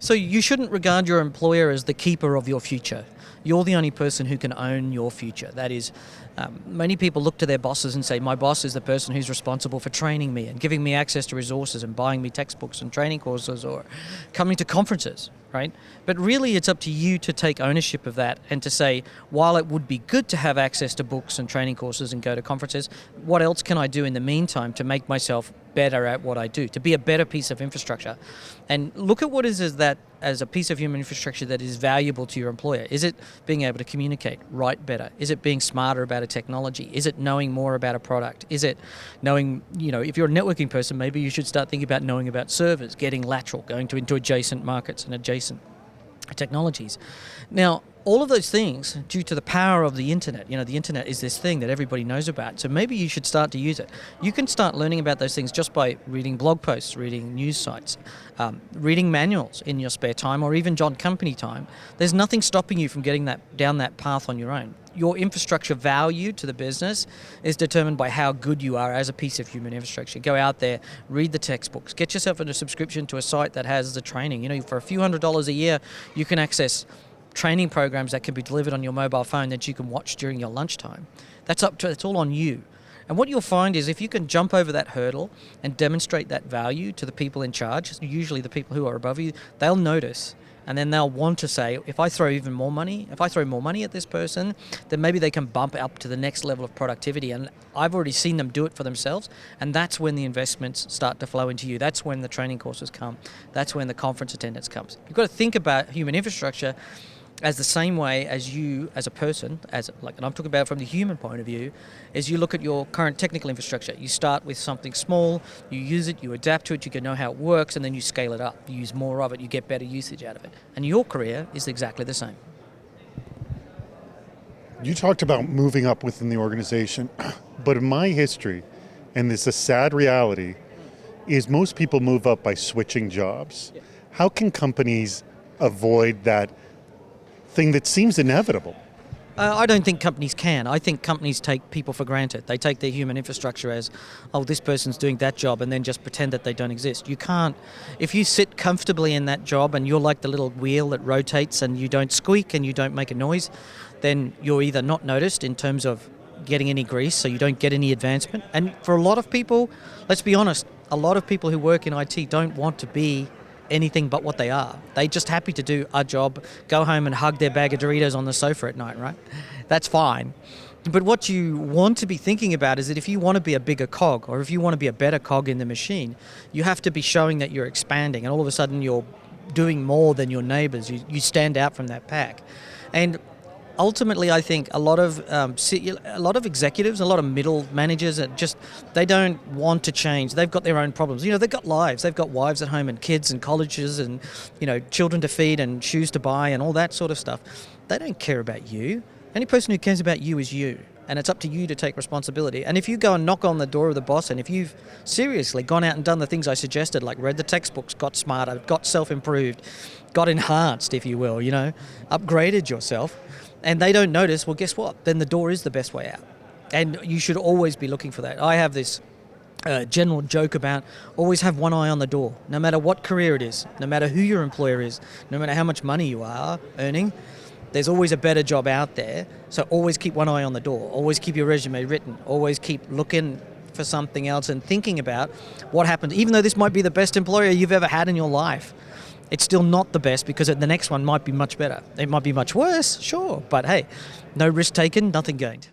So you shouldn't regard your employer as the keeper of your future. You're the only person who can own your future. That is, many people look to their bosses and say, my boss is the person who's responsible for training me and giving me access to resources and buying me textbooks and training courses or coming to conferences, right? But really it's up to you to take ownership of that and to say, while it would be good to have access to books and training courses and go to conferences, what else can I do in the meantime to make myself better at what I do, to be a better piece of infrastructure? And look at what is that as a piece of human infrastructure that is valuable to your employer. Is it being able to communicate, write better? Is it being smarter about a technology? Is it knowing more about a product? Is it knowing, if you're a networking person, maybe you should start thinking about knowing about servers, getting lateral, going into adjacent markets and adjacent technologies. Now, all of those things, due to the power of the internet, the internet is this thing that everybody knows about, so maybe you should start to use it. You can start learning about those things just by reading blog posts, reading news sites, reading manuals in your spare time, or even on company time. There's nothing stopping you from getting down that path on your own. Your infrastructure value to the business is determined by how good you are as a piece of human infrastructure. Go out there, read the textbooks, get yourself a subscription to a site that has the training. For a few $100s a year, you can access training programs that can be delivered on your mobile phone that you can watch during your lunchtime. It's all on you. And what you'll find is if you can jump over that hurdle and demonstrate that value to the people in charge, usually the people who are above you, they'll notice. And then they'll want to say, if I throw more money at this person, then maybe they can bump up to the next level of productivity. And I've already seen them do it for themselves. And that's when the investments start to flow into you. That's when the training courses come. That's when the conference attendance comes. You've got to think about human infrastructure as the same way as you as a person, and I'm talking about from the human point of view, is you look at your current technical infrastructure. You start with something small, you use it, you adapt to it, you can know how it works, and then you scale it up. You use more of it, you get better usage out of it. And your career is exactly the same. You talked about moving up within the organization, but in my history, and this is a sad reality, is most people move up by switching jobs. Yeah. How can companies avoid that thing that seems inevitable? I don't think companies can. I think companies take people for granted. They take their human infrastructure as, this person's doing that job, and then just pretend that they don't exist. You can't. If you sit comfortably in that job and you're like the little wheel that rotates and you don't squeak and you don't make a noise, then you're either not noticed in terms of getting any grease, so you don't get any advancement. And for a lot of people, let's be honest, a lot of people who work in IT don't want to be anything but what they are. They're just happy to do a job, go home and hug their bag of Doritos on the sofa at night, right? That's fine. But what you want to be thinking about is that if you want to be a bigger cog, or if you want to be a better cog in the machine, you have to be showing that you're expanding, and all of a sudden you're doing more than your neighbors. You stand out from that pack. And ultimately, I think a lot of executives, a lot of middle managers they don't want to change. They've got their own problems. They've got lives. They've got wives at home and kids and colleges and, children to feed and shoes to buy and all that sort of stuff. They don't care about you. The only person who cares about you is you. And it's up to you to take responsibility. And if you go and knock on the door of the boss, and if you've seriously gone out and done the things I suggested, like read the textbooks, got smarter, got self-improved, got enhanced, if you will, upgraded yourself, and they don't notice, well, guess what? Then the door is the best way out. And you should always be looking for that. I have this general joke about always have one eye on the door, no matter what career it is, no matter who your employer is, no matter how much money you are earning, there's always a better job out there. So always keep one eye on the door. Always keep your resume written. Always keep looking for something else and thinking about what happened. Even though this might be the best employer you've ever had in your life, it's still not the best because the next one might be much better. It might be much worse, sure, but hey, no risk taken, nothing gained.